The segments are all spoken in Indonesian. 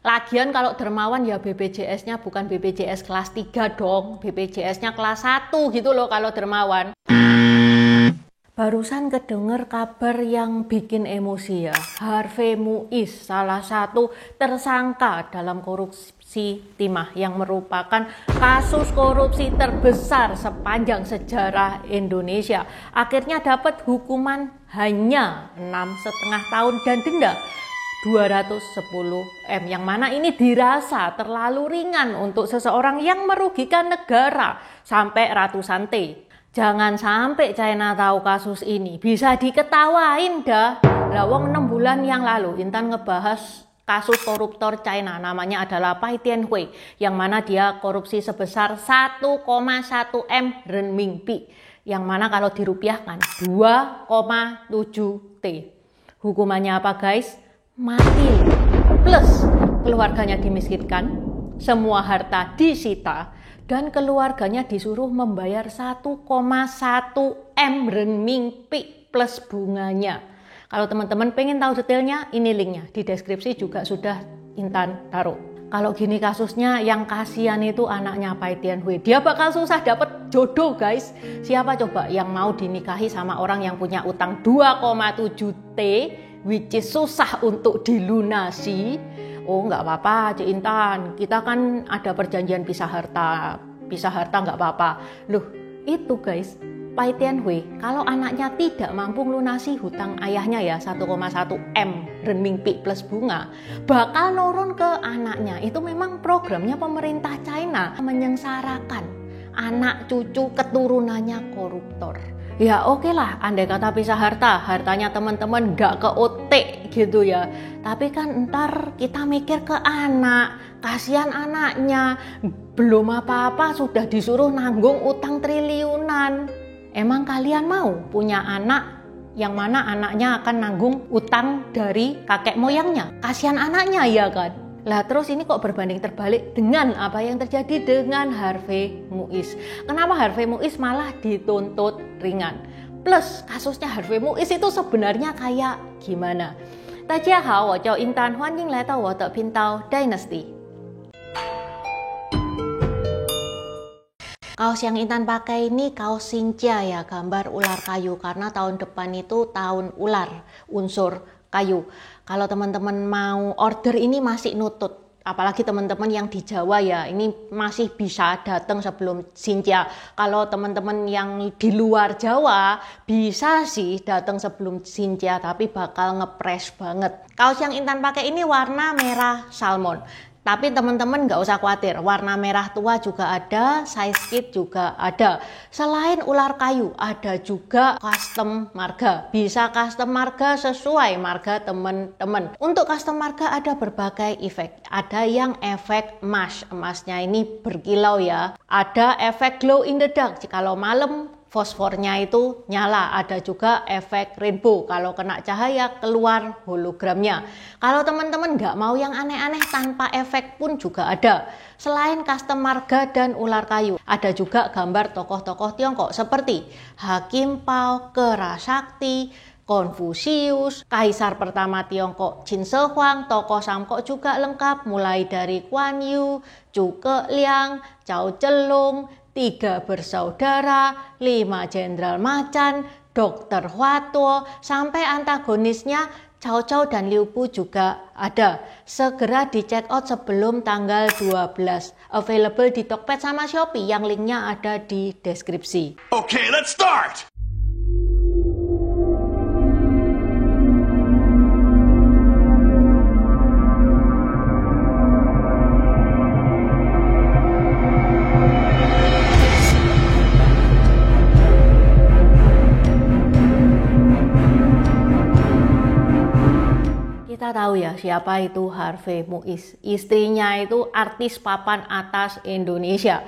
Lagian kalau dermawan ya BPJS-nya bukan BPJS kelas 3 dong, BPJS-nya kelas 1 gitu loh kalau dermawan. Barusan kedenger kabar yang bikin emosi ya. Harvey Muiz, salah satu tersangka dalam korupsi timah yang merupakan kasus korupsi terbesar sepanjang sejarah Indonesia. Akhirnya dapat hukuman hanya 6,5 tahun dan denda 210 M, yang mana ini dirasa terlalu ringan untuk seseorang yang merugikan negara sampai ratusan T. Jangan sampai China tahu kasus ini, bisa diketawain dah. Lah wong 6 bulan yang lalu Intan ngebahas kasus koruptor China, namanya adalah Pai Tianhui, yang mana dia korupsi sebesar 1,1 M renminbi, yang mana kalau dirupiahkan 2,7 T. Hukumannya apa guys? Mati, plus keluarganya dimiskinkan, semua harta disita, dan keluarganya disuruh membayar 1,1 M renminbi plus bunganya. Kalau teman-teman pengen tahu detailnya, ini linknya di deskripsi juga sudah Intan taruh. Kalau gini kasusnya, yang kasihan itu anaknya Pai Tianhui. Dia bakal susah dapat jodoh guys. Siapa coba yang mau dinikahi sama orang yang punya utang 2,7 T, which is susah untuk dilunasi? Oh nggak apa-apa Cik Intan, kita kan ada perjanjian pisah harta nggak apa-apa. Loh itu guys, Pai Tianhui kalau anaknya tidak mampu melunasi hutang ayahnya ya 1,1 M renminbi plus bunga, bakal nurun ke anaknya. Itu memang programnya pemerintah China menyengsarakan anak cucu keturunannya koruptor. Ya oke lah, andai kata pisah hartanya teman-teman gak ke otek gitu ya. Tapi kan ntar kita mikir ke anak, kasihan anaknya, belum apa-apa sudah disuruh nanggung utang triliunan. Emang kalian mau punya anak yang mana anaknya akan nanggung utang dari kakek moyangnya? Kasihan anaknya ya kan? Lah terus ini kok berbanding terbalik dengan apa yang terjadi dengan Harvey Muiz. Kenapa Harvey Muiz malah dituntut ringan? Plus kasusnya Harvey Muiz itu sebenarnya kayak gimana? 大家好，我叫Intan，欢迎来到我的频道 Dynasty。 Kaos yang Intan pakai ini kaos Xinjia ya, gambar ular kayu, karena tahun depan itu tahun ular, unsur kayu. Kalau teman-teman mau order ini masih nutut, apalagi teman-teman yang di Jawa ya, ini masih bisa datang sebelum Xinjia. Kalau teman-teman yang di luar Jawa bisa sih datang sebelum Xinjia, tapi bakal ngepres banget. Kaos yang Intan pakai ini warna merah salmon. Tapi teman-teman nggak usah khawatir, warna merah tua juga ada, size kit juga ada. Selain ular kayu, ada juga custom marga. Bisa custom marga sesuai marga teman-teman. Untuk custom marga ada berbagai efek. Ada yang efek emasnya ini berkilau ya. Ada efek glow in the dark, kalau malam fosfornya itu nyala. Ada juga efek rainbow, kalau kena cahaya keluar hologramnya. Kalau teman-teman nggak mau yang aneh-aneh tanpa efek pun juga ada. Selain custom marga dan ular kayu, ada juga gambar tokoh-tokoh Tiongkok seperti Hakim Pao, Kera Sakti, Konfusius, Kaisar pertama Tiongkok Qin Shi Huang, tokoh Samkok juga lengkap mulai dari Guan Yu, Zhuge Liang, Cao Zhelong, 3 bersaudara, 5 jenderal macan, Dr. Hua Tuo, sampai antagonisnya Cao Cao dan Liu Bu juga ada. Segera di check out sebelum tanggal 12. Available di Tokped sama Shopee, yang linknya ada di deskripsi. Okay, let's start! Kita tahu ya siapa itu Harvey Muiz. Istrinya itu artis papan atas Indonesia.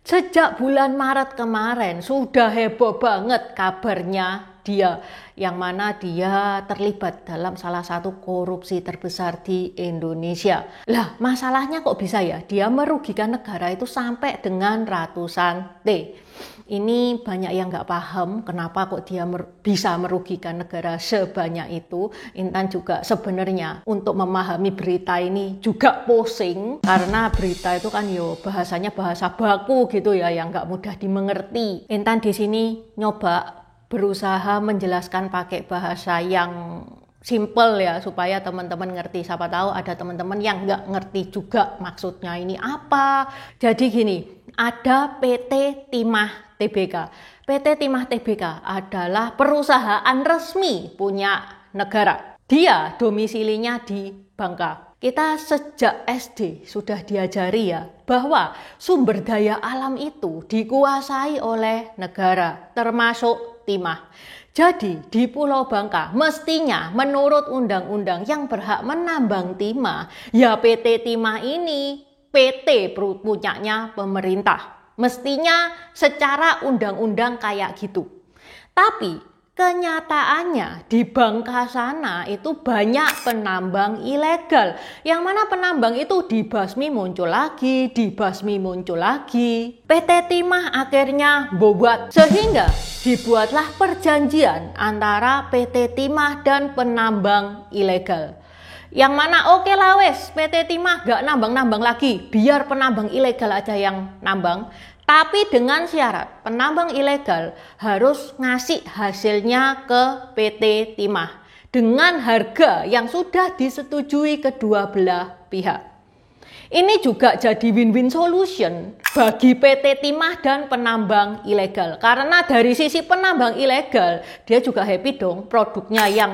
Sejak bulan Maret kemarin sudah heboh banget kabarnya dia, yang mana dia terlibat dalam salah satu korupsi terbesar di Indonesia. Lah, masalahnya kok bisa ya dia merugikan negara itu sampai dengan ratusan T. Ini banyak yang nggak paham kenapa kok dia bisa merugikan negara sebanyak itu. Intan juga sebenarnya untuk memahami berita ini juga pusing, karena berita itu kan bahasanya bahasa baku gitu ya, yang nggak mudah dimengerti. Intan di sini nyoba berusaha menjelaskan pakai bahasa yang simple ya, supaya teman-teman ngerti. Siapa tahu ada teman-teman yang nggak ngerti juga maksudnya ini apa. Jadi gini, ada PT Timah Tbk. PT Timah Tbk adalah perusahaan resmi punya negara. Dia domisilinya di Bangka. Kita sejak SD sudah diajari ya bahwa sumber daya alam itu dikuasai oleh negara, termasuk timah. Jadi di Pulau Bangka mestinya menurut undang-undang yang berhak menambang timah, ya PT Timah ini PT punyanya pemerintah. Mestinya secara undang-undang kayak gitu. Tapi kenyataannya di Bangka sana itu banyak penambang ilegal. Yang mana penambang itu dibasmi muncul lagi, dibasmi muncul lagi. PT Timah akhirnya bobat, sehingga dibuatlah perjanjian antara PT Timah dan penambang ilegal. Yang mana oke lah wes, PT Timah gak nambang-nambang lagi, biar penambang ilegal aja yang nambang. Tapi dengan syarat penambang ilegal harus ngasih hasilnya ke PT Timah dengan harga yang sudah disetujui kedua belah pihak. Ini juga jadi win-win solution bagi PT Timah dan penambang ilegal. Karena dari sisi penambang ilegal, dia juga happy dong, produknya yang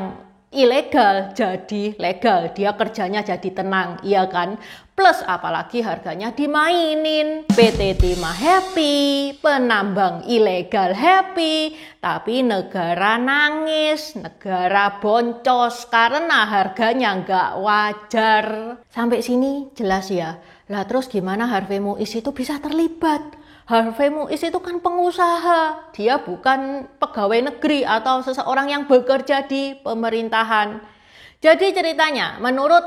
ilegal jadi legal, dia kerjanya jadi tenang, iya kan? Plus apalagi harganya dimainin. PT Timah happy, penambang ilegal happy, tapi negara nangis, negara boncos karena harganya nggak wajar. Sampai sini jelas ya. Lah terus gimana Harvey Muiz itu bisa terlibat? Harvey Muiz itu kan pengusaha, dia bukan pegawai negeri atau seseorang yang bekerja di pemerintahan. Jadi ceritanya, menurut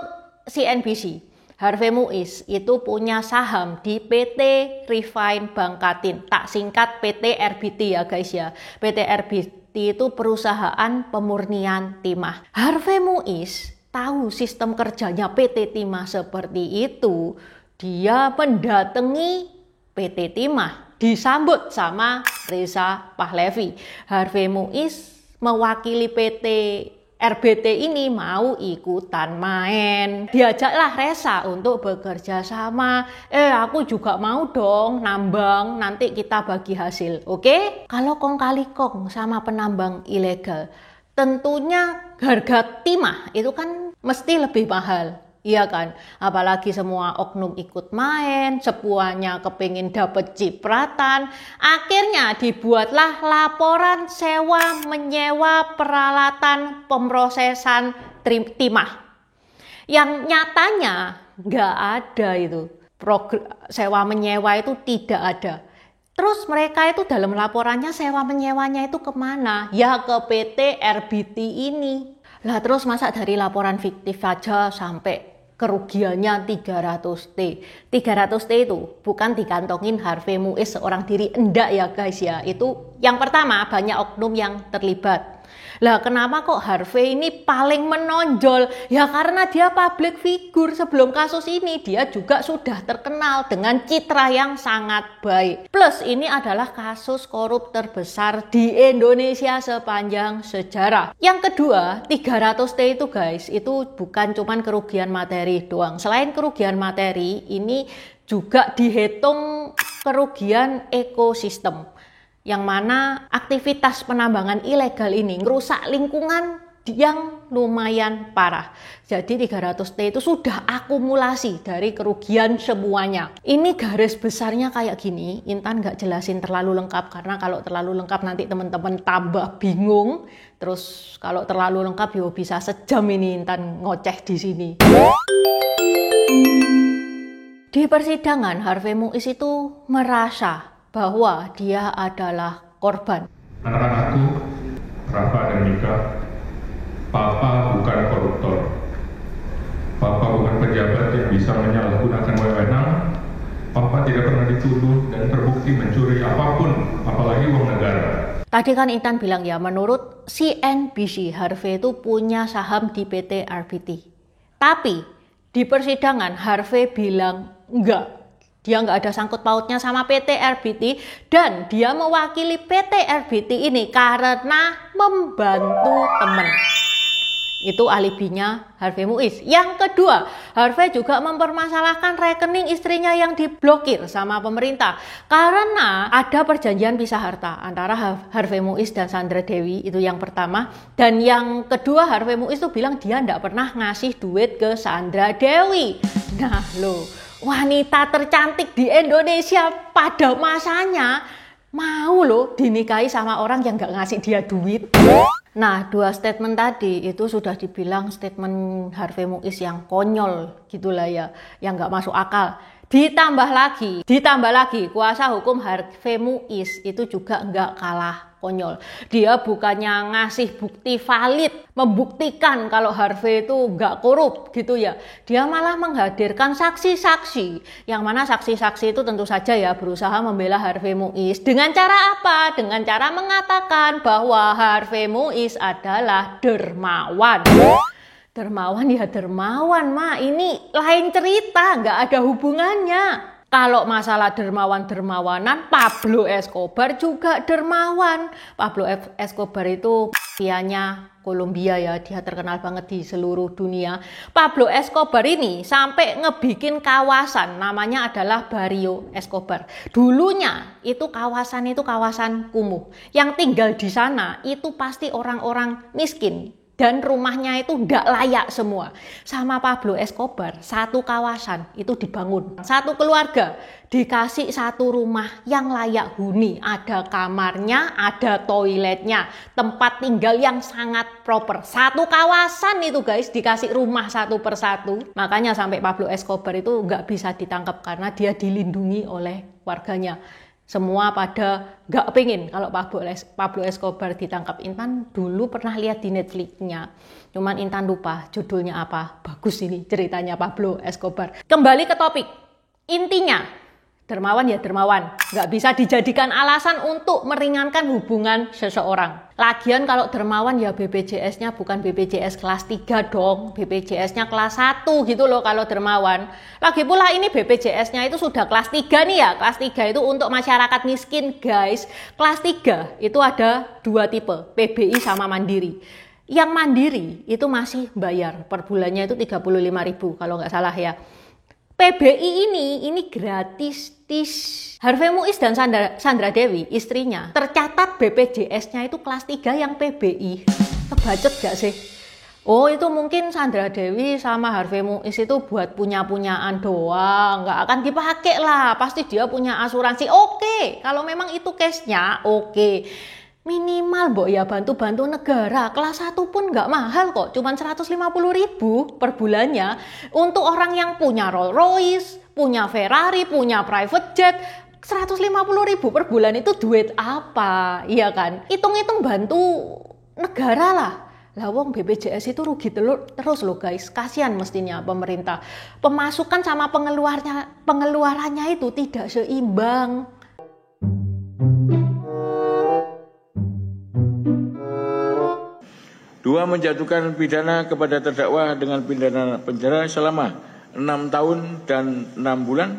CNBC, Harvey Muiz itu punya saham di PT Refine Bangkatin, tak singkat PT RBT ya guys ya. PT RBT itu perusahaan pemurnian timah. Harvey Muiz tahu sistem kerjanya PT Timah seperti itu, dia mendatangi PT Timah, disambut sama Reza Pahlavi. Harvey Muiz mewakili PT RBT ini mau ikutan main. Diajaklah Reza untuk bekerja sama. Aku juga mau dong nambang, nanti kita bagi hasil. Oke? Kalau kong kali kong sama penambang ilegal, tentunya harga timah itu kan mesti lebih mahal. Iya kan, apalagi semua oknum ikut main, semuanya kepingin dapet cipratan. Akhirnya dibuatlah laporan sewa menyewa peralatan pemrosesan timah. Yang nyatanya nggak ada itu, sewa menyewa itu tidak ada. Terus mereka itu dalam laporannya sewa menyewanya itu kemana? Ya ke PT RBT ini. Lah terus masa dari laporan fiktif aja sampai kerugiannya 300 T. 300 T itu bukan dikantongin Harvey Muiz seorang diri, enggak ya guys ya. Itu yang pertama, banyak oknum yang terlibat. Lah kenapa kok Harvey ini paling menonjol? Ya karena dia public figure. Sebelum kasus ini dia juga sudah terkenal dengan citra yang sangat baik. Plus ini adalah kasus korup terbesar di Indonesia sepanjang sejarah. Yang kedua, 300 T itu guys, itu bukan cuman kerugian materi doang. Selain kerugian materi, ini juga dihitung kerugian ekosistem. Yang mana aktivitas penambangan ilegal ini merusak lingkungan yang lumayan parah. Jadi 300 T itu sudah akumulasi dari kerugian semuanya. Ini garis besarnya kayak gini. Intan nggak jelasin terlalu lengkap karena kalau terlalu lengkap nanti teman-teman tambah bingung. Terus kalau terlalu lengkap bisa sejam ini Intan ngoceh di sini. Di persidangan Harvey Muiz itu merasa bahwa dia adalah korban. Anak-anakku Rafa dan Mika, Papa bukan koruptor. Papa bukan pejabat yang bisa menyalahgunakan wewenang. Papa tidak pernah dituduh dan terbukti mencuri apapun, apalagi uang negara. Tadi kan Intan bilang ya, menurut CNBC, Harvey itu punya saham di PT RBT. Tapi di persidangan Harvey bilang enggak. Dia nggak ada sangkut pautnya sama PT RBT dan dia mewakili PT RBT ini karena membantu teman. Itu alibinya Harvey Muiz. Yang kedua, Harvey juga mempermasalahkan rekening istrinya yang diblokir sama pemerintah karena ada perjanjian pisah harta antara Harvey Muiz dan Sandra Dewi, itu yang pertama. Dan yang kedua, Harvey Muiz tuh bilang dia nggak pernah ngasih duit ke Sandra Dewi. Nah loh, wanita tercantik di Indonesia pada masanya mau loh dinikahi sama orang yang nggak ngasih dia duit. Nah, dua statement tadi itu sudah dibilang statement Harvey Muiz yang konyol gitulah ya, yang nggak masuk akal. Ditambah lagi, kuasa hukum Harvey Muiz itu juga nggak kalah konyol. Dia bukannya ngasih bukti valid, membuktikan kalau Harvey itu nggak korup gitu ya. Dia malah menghadirkan saksi-saksi, yang mana saksi-saksi itu tentu saja ya berusaha membela Harvey Muiz. Dengan cara apa? Dengan cara mengatakan bahwa Harvey Muiz adalah dermawan. Dermawan ya dermawan, Ma. Ini lain cerita, nggak ada hubungannya. Kalau masalah dermawan-dermawanan, Pablo Escobar juga dermawan. Pablo Escobar itu mafianya Kolombia ya, dia terkenal banget di seluruh dunia. Pablo Escobar ini sampai ngebikin kawasan, namanya adalah Barrio Escobar. Dulunya itu kawasan kumuh. Yang tinggal di sana itu pasti orang-orang miskin. Dan rumahnya itu nggak layak semua. Sama Pablo Escobar, satu kawasan itu dibangun. Satu keluarga dikasih satu rumah yang layak huni. Ada kamarnya, ada toiletnya, tempat tinggal yang sangat proper. Satu kawasan itu guys, dikasih rumah satu persatu. Makanya sampai Pablo Escobar itu nggak bisa ditangkap karena dia dilindungi oleh warganya. Semua pada gak pengen kalau Pablo Escobar ditangkap. Intan dulu pernah lihat di Netflix-nya. Cuman Intan lupa judulnya apa. Bagus ini ceritanya Pablo Escobar. Kembali ke topik. Intinya, dermawan ya dermawan. Gak bisa dijadikan alasan untuk meringankan hubungan seseorang. Lagian kalau dermawan ya BPJS-nya bukan BPJS kelas 3 dong. BPJS-nya kelas 1 gitu loh kalau dermawan. Lagi pula ini BPJS-nya itu sudah kelas 3 nih ya. Kelas 3 itu untuk masyarakat miskin guys. Kelas 3 itu ada dua tipe, PBI sama Mandiri. Yang Mandiri itu masih bayar. Per bulannya itu 35.000 kalau nggak salah ya. PBI ini gratis. Harvey Muiz dan Sandra Dewi, istrinya, tercatat BPJS-nya itu kelas 3 yang PBI. Kebacet gak sih? Oh itu mungkin Sandra Dewi sama Harvey Muiz itu buat punya-punyaan doang. Nggak akan dipakai lah. Pasti dia punya asuransi. Oke, kalau memang itu case-nya, oke. Minimal Mbok ya bantu-bantu negara. Kelas 1 pun nggak mahal kok, cuman 150.000 per bulannya. Untuk orang yang punya Rolls Royce, punya Ferrari, punya private jet, 150.000 per bulan itu duit apa? Iya kan? Hitung-hitung bantu negara lah. Lah wong BPJS itu rugi terus loh guys. Kasihan mestinya pemerintah. Pemasukan sama pengeluarannya itu tidak seimbang. Dua, menjatuhkan pidana kepada terdakwa dengan pidana penjara selama 6 tahun dan 6 bulan.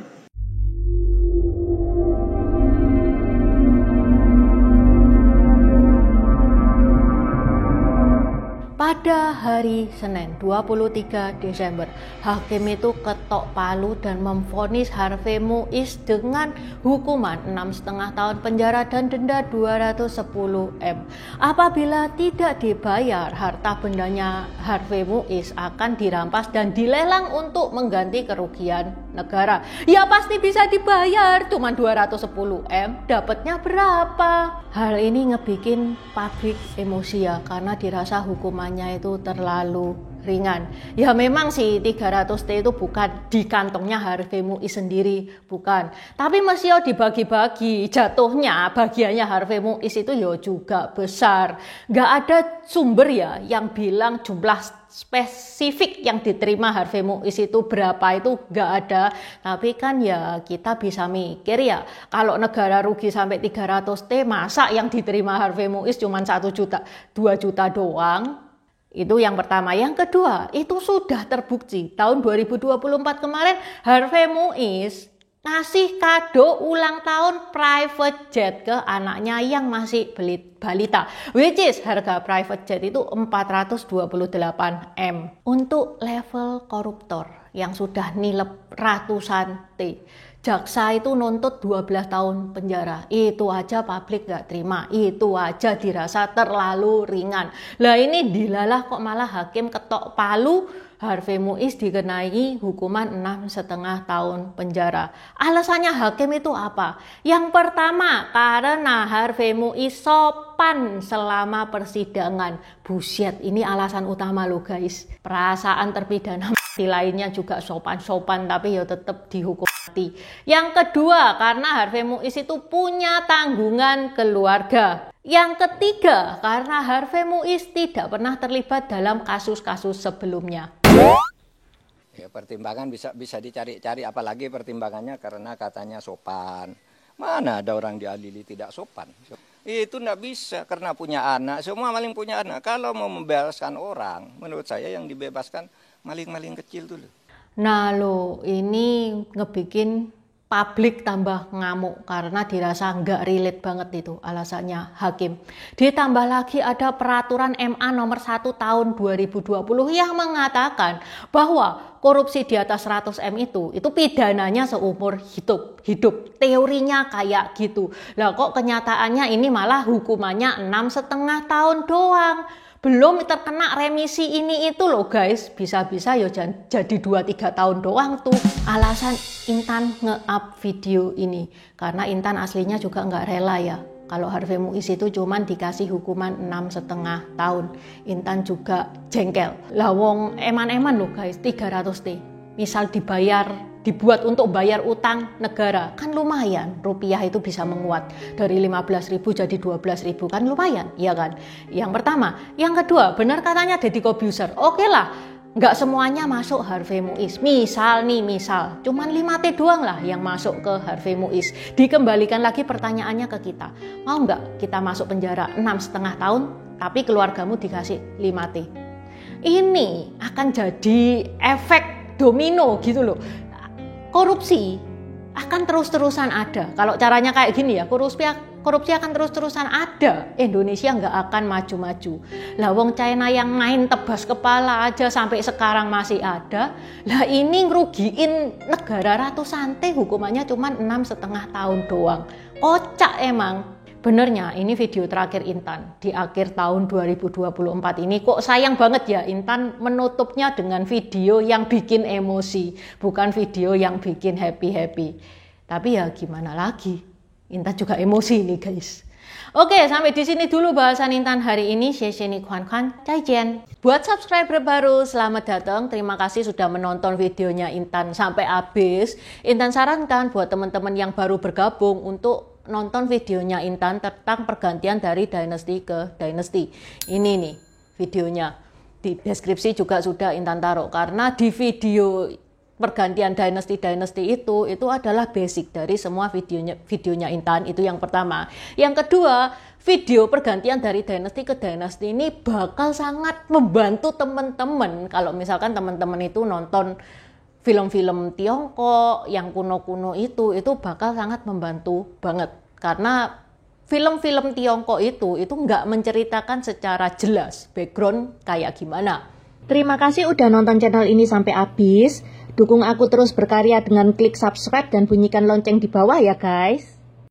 Pada hari Senin 23 Desember, hakim itu ketok palu dan memvonis Harvey Muiz dengan hukuman 6,5 tahun penjara dan denda 210 M. Apabila tidak dibayar, harta bendanya Harvey Muiz akan dirampas dan dilelang untuk mengganti kerugian negara. Ya pasti bisa dibayar, cuma 210 M, dapatnya berapa? Hal ini ngebikin publik emosi ya, karena dirasa hukumannya itu terlalu ringan. Ya memang sih 300T itu bukan di kantongnya Harvey Muiz sendiri, bukan. Tapi mesti dibagi-bagi, jatuhnya bagiannya Harvey Muiz itu ya juga besar. Nggak ada sumber ya yang bilang jumlah spesifik yang diterima Harvey Muiz itu berapa, itu nggak ada. Tapi kan ya kita bisa mikir ya, kalau negara rugi sampai 300T, masa yang diterima Harvey Muiz cuma 1 juta 2 juta doang. Itu yang pertama. Yang kedua, itu sudah terbukti tahun 2024 kemarin Harvey Muiz ngasih kado ulang tahun private jet ke anaknya yang masih balita, which is harga private jet itu 428 M. Untuk level koruptor yang sudah nilep ratusan T, jaksa itu nuntut 12 tahun penjara. Itu aja publik gak terima, itu aja dirasa terlalu ringan. Lah ini dilalah kok malah hakim ketok palu, Harvey Muiz dikenai hukuman 6,5 tahun penjara. Alasannya hakim itu apa? Yang pertama, karena Harvey Muiz sopan selama persidangan. Buset, ini alasan utama loh guys. Perasaan terpidana mati lainnya juga sopan-sopan, tapi ya tetap dihukum mati. Yang kedua, karena Harvey Muiz itu punya tanggungan keluarga. Yang ketiga, karena Harvey Muiz tidak pernah terlibat dalam kasus-kasus sebelumnya. Ya, pertimbangan bisa dicari-cari, apalagi pertimbangannya karena katanya sopan. Mana ada orang diadili tidak sopan? Itu enggak bisa karena punya anak, semua maling punya anak. Kalau mau membebaskan orang, menurut saya yang dibebaskan maling-maling kecil dulu. Nah lo, ini ngebikin publik tambah ngamuk karena dirasa nggak relate banget itu alasannya hakim. Ditambah lagi ada peraturan MA nomor 1 tahun 2020 yang mengatakan bahwa korupsi di atas 100 M itu pidananya seumur hidup. Teorinya kayak gitu. Lah kok kenyataannya ini malah hukumannya 6,5 tahun doang. Belum terkena remisi ini itu loh guys, bisa-bisa ya jadi 2-3 tahun doang tuh. Alasan Intan nge-up video ini, karena Intan aslinya juga nggak rela ya kalau Harvey Muiz itu cuman dikasih hukuman 6,5 tahun. Intan juga jengkel. Lah wong eman-eman loh guys, 300T. Misal dibuat untuk bayar utang negara, kan lumayan. Rupiah itu bisa menguat dari 15.000 jadi 12.000, kan lumayan, ya kan? Yang pertama. Yang kedua, benar katanya Deddy Corbuzier. Oke lah, nggak semuanya masuk Harvey Muiz. Misal, cuman 5T doang lah yang masuk ke Harvey Muiz. Dikembalikan lagi pertanyaannya ke kita. Mau nggak kita masuk penjara 6,5 tahun, tapi keluargamu dikasih 5T? Ini akan jadi efek domino gitu loh. Korupsi akan terus-terusan ada. Kalau caranya kayak gini ya, korupsi akan terus-terusan ada. Indonesia nggak akan maju-maju. Lah wong China yang main tebas kepala aja sampai sekarang masih ada. Lah ini ngerugiin negara ratusan T, hukumannya cuma 6,5 tahun doang. Kocak emang. Benernya ini video terakhir Intan di akhir tahun 2024 ini. Kok sayang banget ya Intan menutupnya dengan video yang bikin emosi, bukan video yang bikin happy-happy. Tapi ya gimana lagi, Intan juga emosi nih guys. Oke, sampai di sini dulu bahasan Intan hari ini. Shesheni Kwan Kwan, Zaijian. Buat subscriber baru, selamat datang. Terima kasih sudah menonton videonya Intan sampai habis. Intan sarankan buat teman-teman yang baru bergabung untuk nonton videonya Intan tentang pergantian dari dynasty ke dynasty. Ini nih videonya. Di deskripsi juga sudah Intan taruh, karena di video pergantian dynasty itu adalah basic dari semua videonya Intan. Itu yang pertama. Yang kedua, video pergantian dari dynasty ke dynasty ini bakal sangat membantu teman-teman kalau misalkan teman-teman itu nonton film-film Tiongkok yang kuno-kuno itu bakal sangat membantu banget. Karena film-film Tiongkok itu nggak menceritakan secara jelas background kayak gimana. Terima kasih udah nonton channel ini sampai habis. Dukung aku terus berkarya dengan klik subscribe dan bunyikan lonceng di bawah ya guys.